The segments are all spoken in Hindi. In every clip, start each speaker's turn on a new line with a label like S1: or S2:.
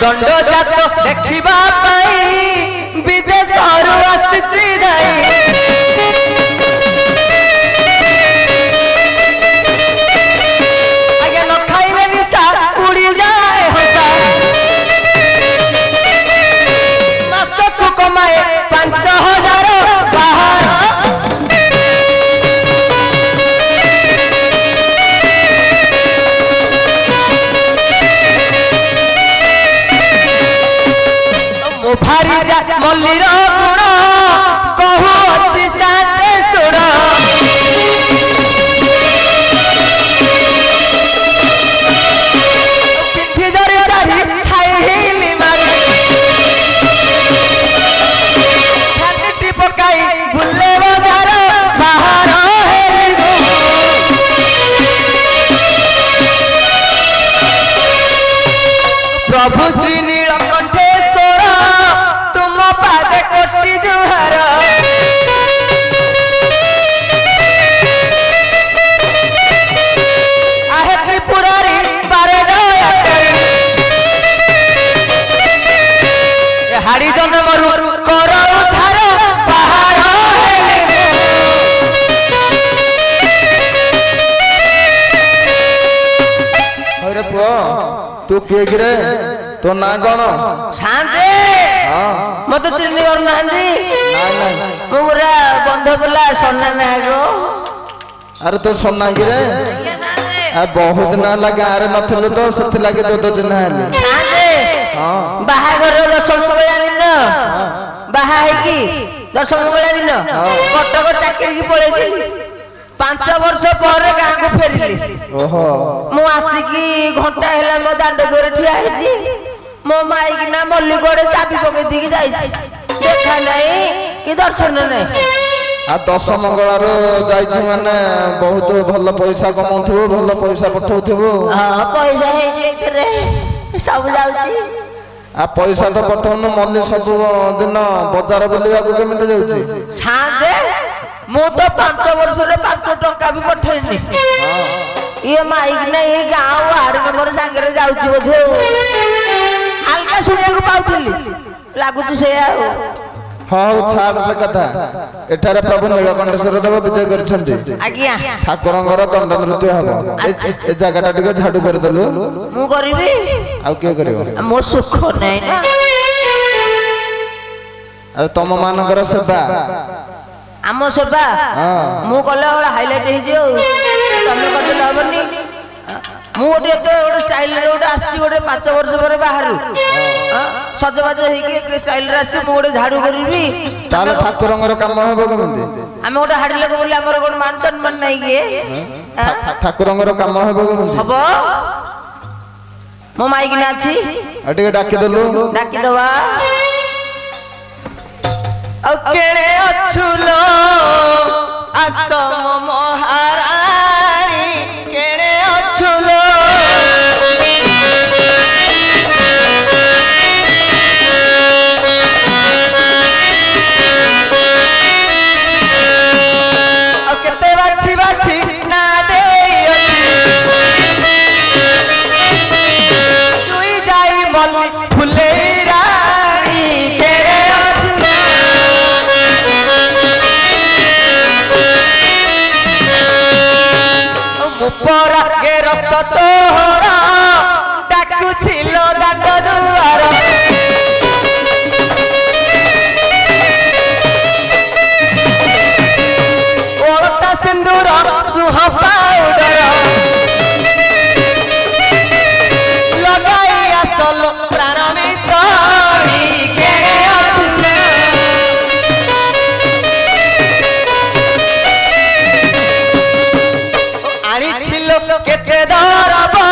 S1: दंड जात देखिबा पाई विदेशरू आसी आगे न खाइले निशा उड़ी जाए हंसा मासकु कमाए 5000 बाहर भारी जा मल्लीर गुण कहू अच्छी साथे सुण पिठी जरी चारी खाइली मारी खाटी पकाई बुले बजार बाहर प्रभु श्री नीलकंठेश्वर तुम पादे कोटि जुहार आहे त्रिपुरारी बारे दया हाड़ी जन्मरु कर उद्धार बाहर
S2: अरे पुआ तू किए गिरे तो ना कौन
S1: शांति मत चिन्ह करना पूरा बंध बोला सोना नागो
S2: अरे तो सोना गिरे बहुत दिन लगा गाँव नथुलु तो से लगे दो चिन्ह
S1: बाहाघर दशम बेला दिन बाहा है दशम बेला दिन कटक चाकरी पड़े 5 वर्ष पर गाँ को फेरिली मु आसिकी घंटा है मो दांड दूर ठिया मो माई ना मल्ली गोड़े चाबी पकई दी देखा नहीं कि दर्शन नहीं
S2: आ 10 मंगलार जाइछु माने बहुत भल पैसा कमाउथु भल पैसा पठाउथु
S1: हां पैसा है एतरे सब जाउची
S2: आ पैसा तो पठाउनु मल्ली सब दिन बाजार बुलिया को केमिते जाउची
S1: सादे मु तो 5 वर्ष रे 5 टका भी पठैनी ये माइक ने ये गांव आड़ नंबर संगे जाउची बोधे हल्का सुनिया को पाउथली लागुची से
S2: हाँ छाड़ से कथा एठारे प्रभु नीलकंठेश्वर देव विजय करछन्ती
S1: आज्ञा
S2: ठाकुरंगर दंड नृत्य हबो ए जगह टिके झाड़ू कर देलु
S1: मु करबी
S2: आ के करियो
S1: मो सुख नै ना
S2: अरे तुम मानकर सेवा
S1: आमो सेवा मु कले वाला हाइलाइट हे जो तमे करले हबनी मु ओटे स्टाइल रे ओटे आसी ओटे 5 वर्ष पर बाहर सजबाज हे स्टाइल रे आसी मु ओटे झाड़ू करबी
S2: ताले ठाकुरंगर काम हेबो केमिते
S1: आमे ओटे हाडी लोक बोले हमर कोन मान सम्मान नै के
S2: ठाकुरंगर काम हेबो केमिते
S1: हबो मो माइक ना छी
S2: अटिके डाकी देलु
S1: डाकी दवा ओ केड़े अछुलो असम महारानी केड़े अछुलो ओ केते बाछी बाछी ना दे चुई जाई मल्ली फुले रानी केड़े ऊपर के रस्त तोहरा डाकू छिलो दांड दुआर ओलता सिंदूर सुह पाउडर लगाई असल प्राण मितरी केड़े अछुले आनी छिलो केते दरबा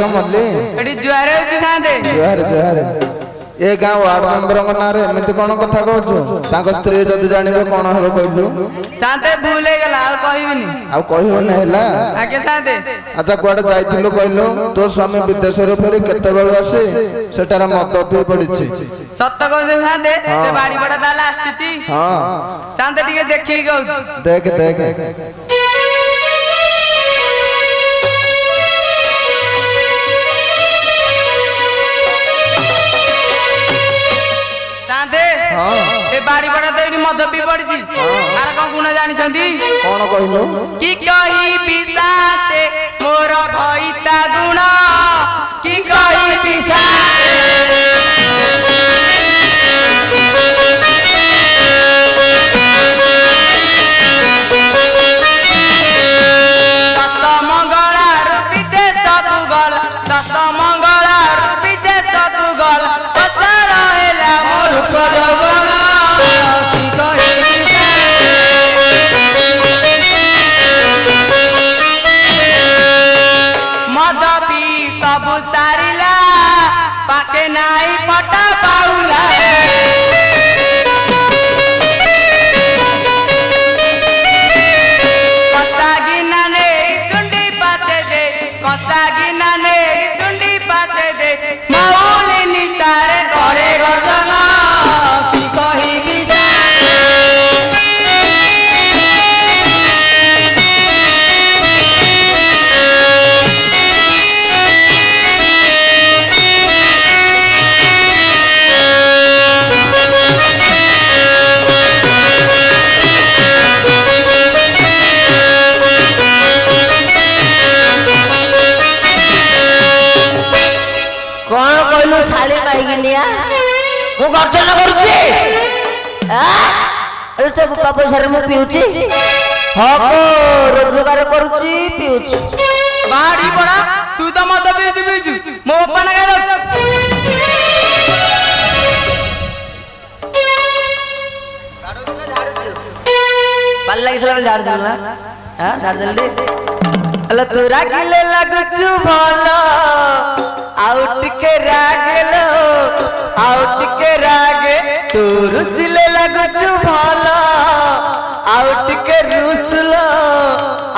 S2: ଝିଅ ମଲ୍ଲି
S3: ଏଠି ଜୁଆରେ ହଉଛି ସାନ୍ତେ
S2: ଜୁହାର ଜୁହାର ଏ ଗାଁ ୱାର୍ଡ ମେମ୍ବରଙ୍କ ନାଁରେ ଏମିତି କଣ କଥା କହୁଛୁ ତାଙ୍କ ସ୍ତ୍ରୀ ଯଦି ଜାଣିବେ କଣ ହେବ କହିଲୁ
S3: ସାନ୍ତେ ଭୁଲ ହେଇଗଲା ଆଉ କହିବିନି
S2: ଆଉ କହିବନି ହେଲା
S3: ଆଜ୍ଞା ସାନ୍ତେ
S2: ଆଚ୍ଛା କୁଆଡେ ଯାଇଥିଲୁ କହିଲୁ ତୋ ସ୍ୱାମୀ ବିଦେଶରୁ ଫେରି କେତେବେଳୁ ଆସି ସେଠାରେ ମଦ ପିଇ ପଡିଛି
S3: ସତ କହୁଛୁ ସାନ୍ତେ ସେ ବାଡି ପଡା ତାହେଲେ ଆସିଛି
S2: ହଁ
S3: ସାନ୍ତେ ଟିକେ ଦେଖିକି କହୁଛୁ
S2: ଦେଖ ଦେଖ
S3: ସାନ୍ତେ ଏ ବାଡି ପଡା ତ ଏଇଠି ମଦ ପିଇ ପଡିଛି ଆର କଣ ଗୁଣ ଜାଣିଛନ୍ତି
S2: କଣ କହିଲୁ
S3: କି କହିବି ସାନ୍ତେ ମୋର ଭଇତା ଗୁଣ କି କହିବି ଦଶ ମଙ୍ଗଳାରୁ ବିଦେଶ ତୁ ଗଲା ଦଶ ମଙ୍ଗଳାରୁ ବିଦେଶ ତୁ ଗଲା ଅସାର ହେଲା ମୋର ଯୌବନ କି କହିବି ମଦ ପିଇ ସବୁ ସାରିଲା ପାକେ ନାଇଁ ପଟା ପାଉଲା କଷା ଗିନା ନେଇ ଚୁଣ୍ଡି ପାଶେ ଦେ କଷା ଗିନା ନେଇ ଚୁଣ୍ଡି ପାଶେ ଦେ ମଉଳି ନିଶାରେ ଘରେ ଗର୍ଜନ କି କହିବି
S1: କଣ କହିଲୁ ଶାଳି ପାଇକିନିଆ ମୁଁ ଗର୍ଜନ କରୁଛି ତୋ ବୁପା ପଇସାରେ ମୁଁ ପିଉଛି ହକ ରୋଜଗାର କରୁଛି ପିଉଛି
S3: ବାଡି ପଡା ତୁ ତ ମଦ ପିଇଛୁ ପିଇଛୁ ମୋ ବାପା ନା ଖାଇ
S1: ଭଲ ଲାଗିଥିଲା ବୋଲି ଝାଡୁ ଦେଲୁ ନା ଝାଡୁ ଦେଲି ହେଲେ ତୁ ରାଗିଲେ ଲାଗୁଛୁ ଭଲ ଆଉ ଟିକେ ରାଗେଲୋ ଆଉ ଟିକେ ରାଗେ ତୁ ରୁସିଲେ ଲାଗୁଛୁ ଭଲ ଆଉ ଟିକେ ରୁସଲୋ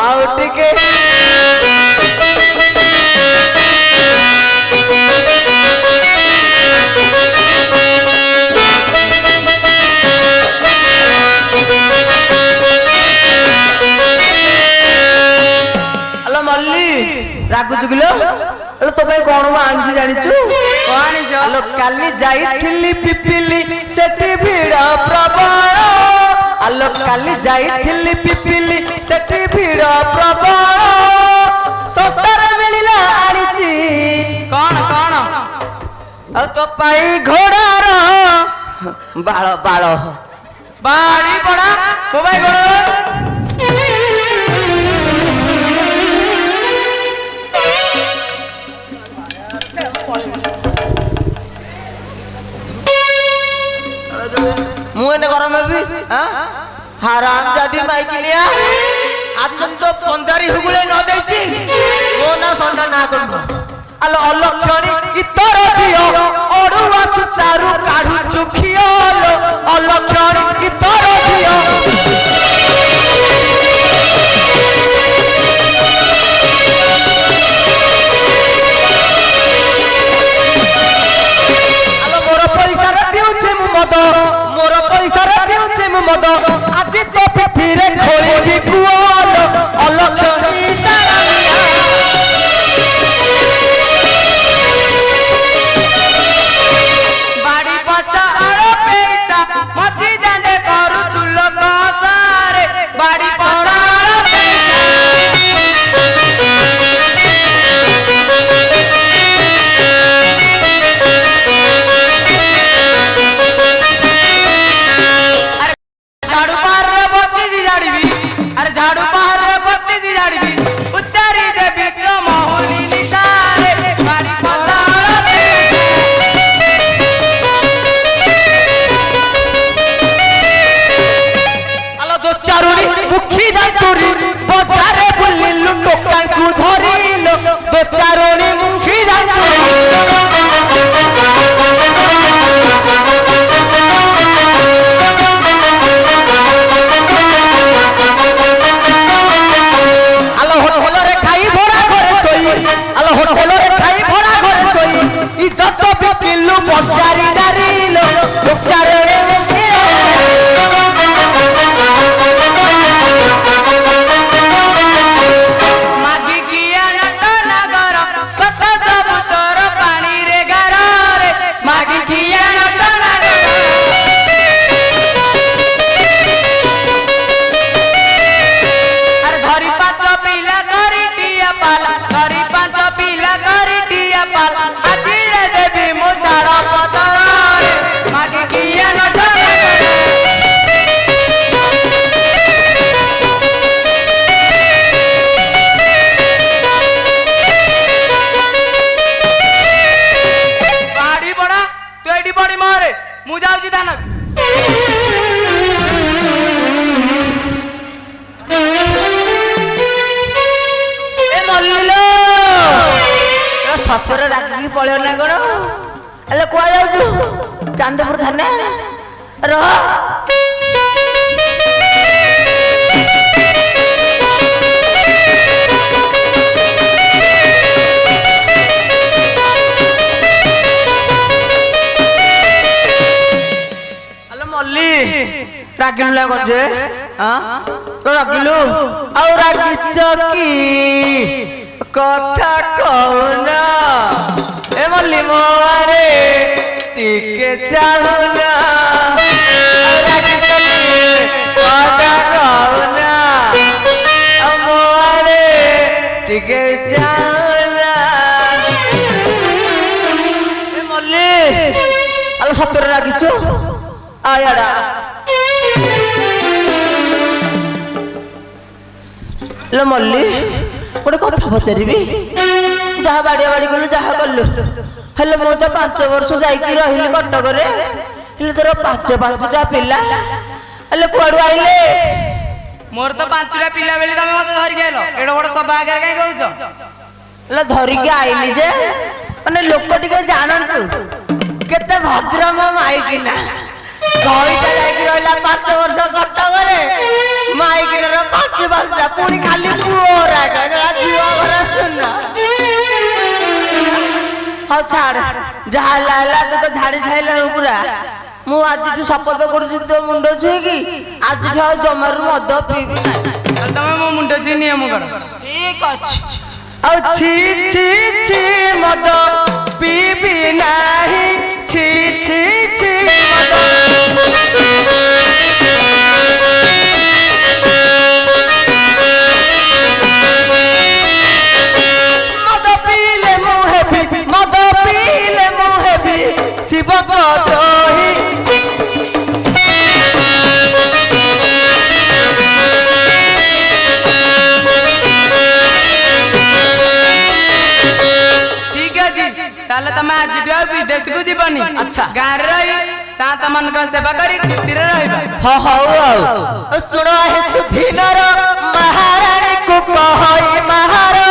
S1: ଆଉ ଟିକେ ହ୍ୟାଲୋ ମଲ୍ଲି ରାଗୁଛୁ କିଲୋ ତୋ ପାଇଁ କଣ ମୁଁ ଆଣିଛି ଜାଣିଛୁ
S3: କଣ ଆଣିଛ
S1: ଆଲୋ କାଲି ଯାଇଥିଲି ପିପିଲି ସେଠି ଭିଡ଼ ପ୍ରବଳ ଆଲୋ କାଲି ଯାଇଥିଲି ପିପିଲି ସେଠି ଭିଡ଼ ପ୍ରବଳ ଶସ୍ତାରେ ମିଳିଲା ଆଣିଛି
S3: କଣ କଣ
S1: ଆଉ ତୋ ପାଇଁ ଘୋଡ଼ାର ବାଳ ବାଳ
S3: ବାଡି ପଡା ମୋ ଭାଇ ଘୋଡା
S1: ମୁଁ ଏନେ ଗରମ ହେବି ହାରାମ ଯଦି ମାଇକିନିଆ ଆଜି ଯଦି ତ ପଞ୍ଜାରୀ ହୁଗୁଳେ ନ ଦେଇଛି ମୋ ନା ସଣ୍ଡା ନା କରିବ ଆଲୋ ଅଲକ୍ଷଣୀ ଇତର ଝିଅ ଅଡୁଆ ସୂତାରୁ କାଢୁଛୁ ଖିଅଲୋ ଅଲକ୍ଷଣୀ ଇତର ଝିଅ ଆଲୋ ମୋର ପଇସାରେ ପିଉଛି ମୁଁ ମଦ ମୋର ପଇସାରେ ପିଉଛି ମୁଁ ମଦ ଆଜି ତ ପିଠିରେ ଖୋଳିବି କୁଅଲୋ ଅଲକ୍ଷଣୀ ତାରାନିଆ
S3: ବାଡି ପଶା ଆର ପଇସା ମଝି ଦାଣ୍ଡେ କରୁଛୁ ଲୋକ ସାରେ ବାଡି ପଶା ଆର ଝାଡୁ ପାରରେ ବତିସି ଝାଡିବି ଆରେ ଝାଡୁ
S1: ପଚାରି ଡାରିଲ ଉପଚାରରେ
S3: ମାଗିକିଆ ନଟ ନଗର କଥା ସବୁ ତୋର ପାଣିରେ ଗାରରେ ମାଗିକିଆ ନଟ ନଗର ଆରେ ଧରି ପାଞ୍ଚ ପିଲା କରି ଟିଆ ପାଲ ଧରି ପାଞ୍ଚ ପିଲା କରି ଟିଆ ପାଲ ଆଜିରେ ଦେବି ମୁଁ ଚାଳ ପତରରେ ମାଗିକିଆ ନଟ ନଗର ବାଡ଼ି ବড়ା ତୁ ଏଠି ପଡ଼ି ମରେ ମୁଁ ଯାଉଛି ଧାନ
S1: ଏ ମଲ୍ଲିଲ ସତରେ ରାଗିକି ପଳେଇବ ନା କଣ ହେଲେ କୁଆ ଯାଉଛୁ ଚାନ୍ଦପୁର ଥାନା ରହ
S3: ଆଲୋ ମଲ୍ଲି ରାଗିଲୁ ନା କଣ ଯେ
S1: ରାଗିଲୁ ଆଉ ରାଗିଛ କି କଥା କହୁନା ଏ ମଲ୍ଲି ମୋ ଆରେ ଟିକେ ଚାହୁଁନା ଆଉ ରାଗିଛ କି କଥା କହୁନା ଆଉ ମୋ ଆରେ ଟିକେ ଚାହୁଁନା ଏ ମଲ୍ଲି ଆଲୋ ସତରେ ରାଗିଛୁ ଆୟାଡା लो मल्ली गोटे कथा पचारि जहाँ बाड़िया बाड़ी गलु जहाँ कलु हेले मु तो 5 वर्ष जाइकी रही कटक तोर 5-5टा पिला हेले कुआड़ू आइले
S3: मोर तो 5टा पिला बेली तमे मते धरिक आइलो एडो बड़ सभा आगे काई कहउछ
S1: हेले धरिकी आइली जे माने लोक टिके जानंतु केते भद्र मो माइकिना गईटा जाइकी रहला 5 वर्ष कटक माइकिना 5-5टा पुणी खाली पुओरा झुआ घर सुन हाँ छाड़ जहाँ लाला तो झाड़ी छाइला पूरा मु आज शपथ करुची तो मुंड छुईकी आज जमारू मद पीबी ना
S3: तमे मो मुंड छि नियम कर
S1: ठीक अछि ଆଉ छी छी छी ମଦ ପିବି ନାହିଁ छी छी छी ମଦ ପିଇଲେ ମୁଁ ହେବି ଶିବଙ୍କ ଦ୍ରୋହୀ
S3: ताले तमे आज विदेश को जीवनी अच्छा गाँव रही सात मन का सेवा करी खुशी रहिबा
S1: हो सुनो हे सुधीनर महारानी को कहई महारानी